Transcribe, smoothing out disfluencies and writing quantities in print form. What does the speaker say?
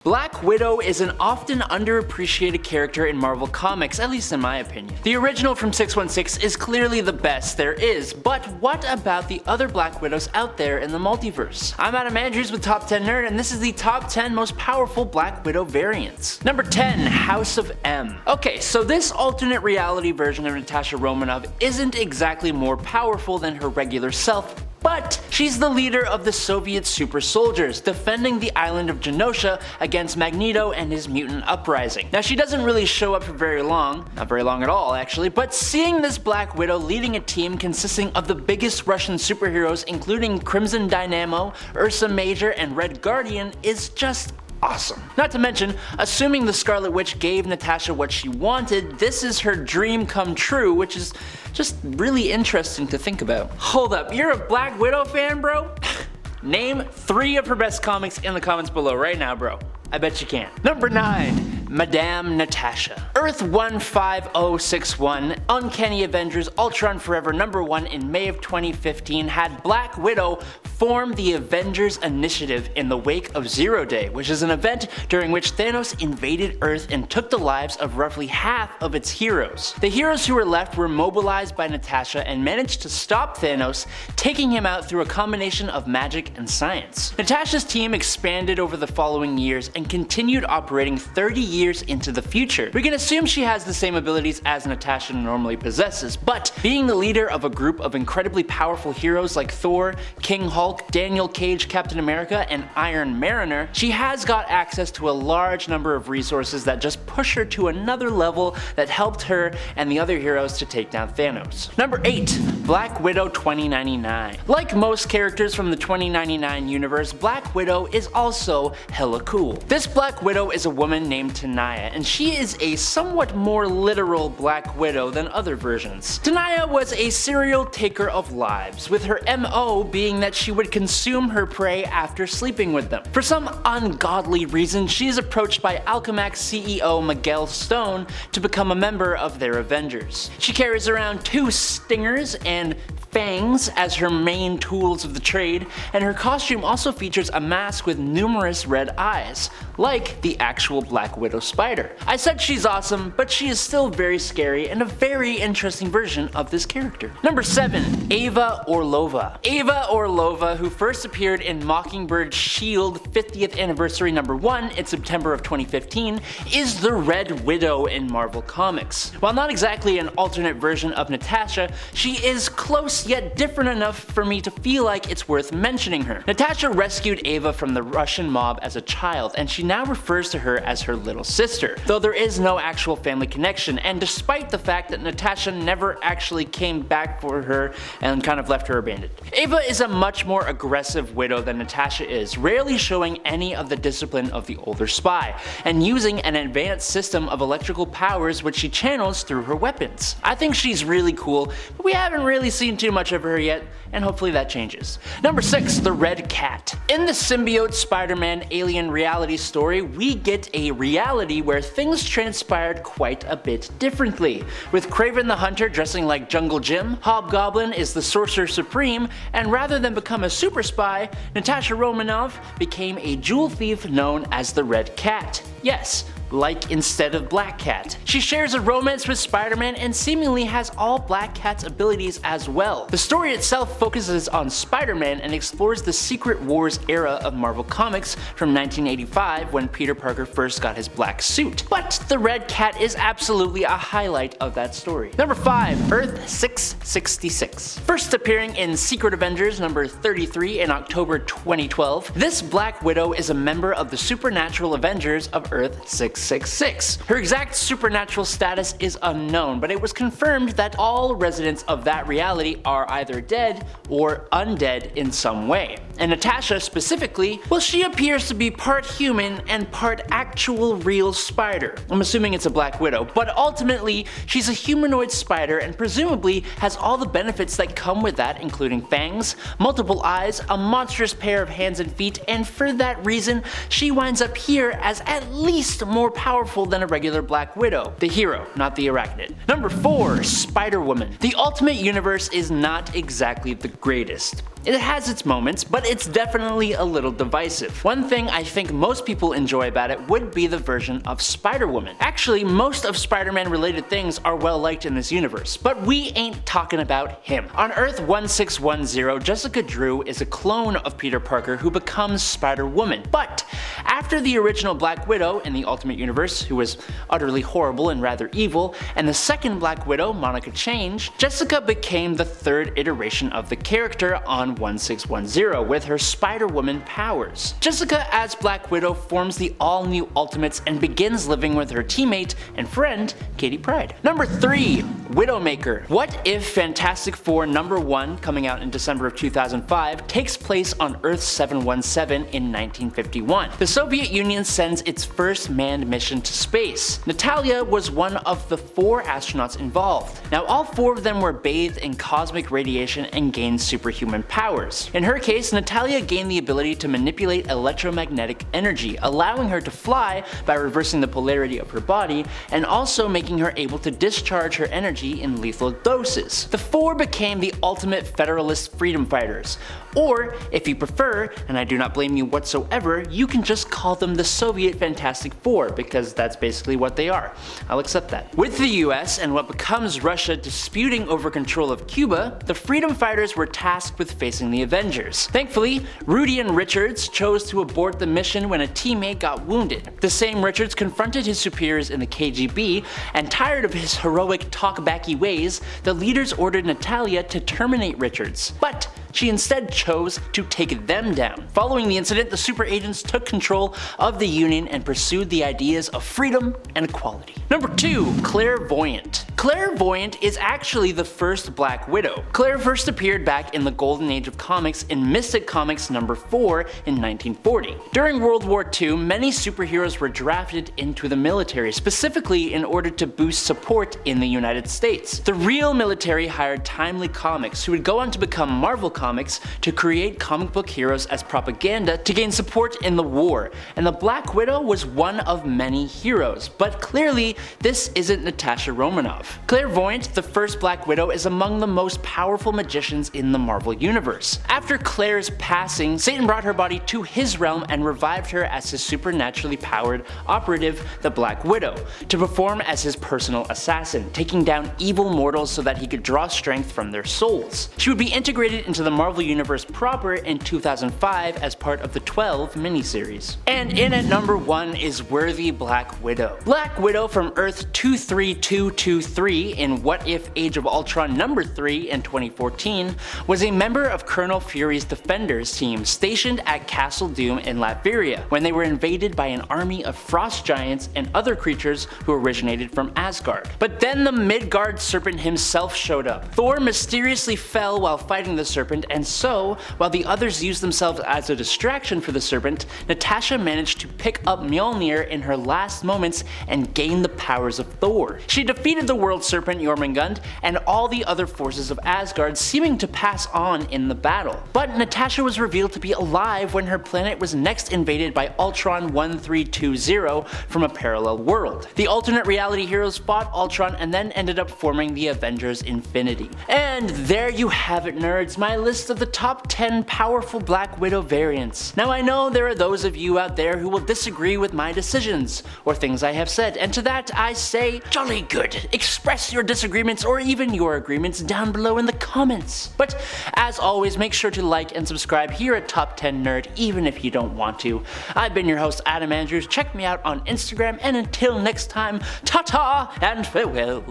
Black Widow is an often underappreciated character in Marvel Comics, at least in my opinion. The original from 616 is clearly the best there is, but what about the other Black Widows out there in the multiverse? I'm Adam Andrews with Top 10 Nerd, and this is the top 10 most powerful Black Widow variants. Number 10, House of M. Okay, so this alternate reality version of Natasha Romanoff isn't exactly more powerful than her regular self, but she's the leader of the Soviet super soldiers, defending the island of Genosha against Magneto and his mutant uprising. Now she doesn't really show up for very long, not very long at all actually, but seeing this Black Widow leading a team consisting of the biggest Russian superheroes including Crimson Dynamo, Ursa Major, and Red Guardian is just awesome. Not to mention, assuming the Scarlet Witch gave Natasha what she wanted, this is her dream come true, which is just really interesting to think about. Hold up, you're a Black Widow fan, bro? Name 3 of her best comics in the comments below right now, bro. I bet you can. Number 9, Madame Natasha. Earth 15061, Uncanny Avengers Ultron Forever #1 in May of 2015 had Black Widow form the Avengers Initiative in the wake of Zero Day, which is an event during which Thanos invaded Earth and took the lives of roughly half of its heroes. The heroes who were left were mobilized by Natasha and managed to stop Thanos, taking him out through a combination of magic and science. Natasha's team expanded over the following years and continued operating 30 years into the future. We can assume she has the same abilities as Natasha normally possesses, but being the leader of a group of incredibly powerful heroes like Thor, King Hulk, Daniel Cage, Captain America, and Iron Mariner, she has got access to a large number of resources that just push her to another level that helped her and the other heroes to take down Thanos. Number 8, Black Widow 2099. Like most characters from the 2099 universe, Black Widow is also hella cool. This Black Widow is a woman named Tenaya, and she is a somewhat more literal Black Widow than other versions. Tenaya was a serial taker of lives, with her MO being that she would consume her prey after sleeping with them. For some ungodly reason, she is approached by Alchemax CEO Miguel Stone to become a member of their Avengers. She carries around 2 stingers and fangs as her main tools of the trade, and her costume also features a mask with numerous red eyes, like the actual Black Widow spider. I said she's awesome, but she is still very scary and a very interesting version of this character. Number 7, Ava Orlova. Ava Orlova, who first appeared in Mockingbird's Shield 50th Anniversary #1 in September of 2015, is the Red Widow in Marvel Comics. While not exactly an alternate version of Natasha, she is close yet different enough for me to feel like it's worth mentioning her. Natasha rescued Ava from the Russian mob as a child, and she now refers to her as her little sister, though there is no actual family connection, and despite the fact that Natasha never actually came back for her and kind of left her abandoned. Ava is a much more aggressive widow than Natasha is, rarely showing any of the discipline of the older spy, and using an advanced system of electrical powers which she channels through her weapons. I think she's really cool, but we haven't really seen too much of her yet, and hopefully that changes. Number 6, the Red Cat. In the symbiote Spider-Man alien reality story, we get a reality where things transpired quite a bit differently. With Kraven the Hunter dressing like Jungle Jim, Hobgoblin is the Sorcerer Supreme, and rather than become a super spy, Natasha Romanoff became a jewel thief known as the Red Cat. Yes, like instead of Black Cat. She shares a romance with Spider-Man and seemingly has all Black Cat's abilities as well. The story itself focuses on Spider-Man and explores the Secret Wars era of Marvel Comics from 1985 when Peter Parker first got his black suit. But the Red Cat is absolutely a highlight of that story. Number 5, Earth 666. First appearing in Secret Avengers number 33 in October 2012, this Black Widow is a member of the Supernatural Avengers of Earth 666. Her exact supernatural status is unknown, but it was confirmed that all residents of that reality are either dead or undead in some way. And Natasha specifically, well, she appears to be part human and part actual real spider. I'm assuming it's a Black Widow, but ultimately she's a humanoid spider and presumably has all the benefits that come with that, including fangs, multiple eyes, a monstrous pair of hands and feet, and for that reason she winds up here as at least more powerful than a regular Black Widow. The hero, not the arachnid. Number 4, Spider-Woman. The Ultimate Universe is not exactly the greatest. It has its moments, but it's definitely a little divisive. One thing I think most people enjoy about it would be the version of Spider-Woman. Actually, most of Spider-Man related things are well liked in this universe, but we ain't talking about him. On Earth 1610, Jessica Drew is a clone of Peter Parker who becomes Spider-Woman, but after the original Black Widow in the Ultimate Universe, who was utterly horrible and rather evil, and the second Black Widow, Monica Change, Jessica became the third iteration of the character on 1610 with her Spider-Woman powers. Jessica as Black Widow forms the all-new Ultimates and begins living with her teammate and friend, Kitty Pryde. Number 3. Widowmaker. What if Fantastic Four #1, coming out in December of 2005, takes place on Earth 717 in 1951? The Soviet Union sends its first manned mission to space. Natalia was one of the 4 astronauts involved. Now all 4 of them were bathed in cosmic radiation and gained superhuman powers. In her case, Natalia gained the ability to manipulate electromagnetic energy, allowing her to fly by reversing the polarity of her body and also making her able to discharge her energy in lethal doses. The 4 became the ultimate Federalist freedom fighters, or if you prefer, and I do not blame you whatsoever, you can just call them the Soviet Fantastic Four, because that's basically what they are. I'll accept that. With the US and what becomes Russia disputing over control of Cuba, the freedom fighters were tasked with facing the Avengers. Thankfully, Rudy and Richards chose to abort the mission when a teammate got wounded. The same Richards confronted his superiors in the KGB, and tired of his heroic talkbacky ways, the leaders ordered Natalia to terminate Richards. But she instead chose to take them down. Following the incident, the super agents took control of the Union and pursued the ideas of freedom and equality. Number 2. Clairvoyant. Clairvoyant is actually the first Black Widow. Claire first appeared back in the Golden Age of comics in Mystic Comics #4 in 1940. During World War II, many superheroes were drafted into the military, specifically in order to boost support in the United States. The real military hired Timely Comics, who would go on to become Marvel Comics, to create comic book heroes as propaganda to gain support in the war, and the Black Widow was one of many heroes, but clearly this isn't Natasha Romanoff. Clairvoyant, the first Black Widow, is among the most powerful magicians in the Marvel Universe. After Claire's passing, Satan brought her body to his realm and revived her as his supernaturally powered operative, the Black Widow, to perform as his personal assassin, taking down evil mortals so that he could draw strength from their souls. She would be integrated into the Marvel Universe proper in 2005 as part of the 12 miniseries. And in at #1 is Worthy Black Widow. Black Widow from Earth 23223 in What If Age of Ultron #3 in 2014 was a member of Colonel Fury's Defenders team stationed at Castle Doom in Latveria when they were invaded by an army of frost giants and other creatures who originated from Asgard. But then the Midgard serpent himself showed up. Thor mysteriously fell while fighting the serpent, and so, while the others used themselves as a distraction for the serpent, Natasha managed to pick up Mjolnir in her last moments and gain the powers of Thor. She defeated the world serpent Jormungand and all the other forces of Asgard, seeming to pass on in the battle. But Natasha was revealed to be alive when her planet was next invaded by Ultron 1320 from a parallel world. The alternate reality heroes fought Ultron and then ended up forming the Avengers Infinity. And there you have it, nerds, my list of the top 10 powerful Black Widow variants. Now I know there are those of you out there who will disagree with my decisions or things I have said, and to that I say, jolly good. Express your disagreements or even your agreements down below in the comments. But as always, make sure to like and subscribe here at Top 10 Nerd even if you don't want to. I've been your host Adam Andrews, check me out on Instagram, and until next time, ta-ta and farewell.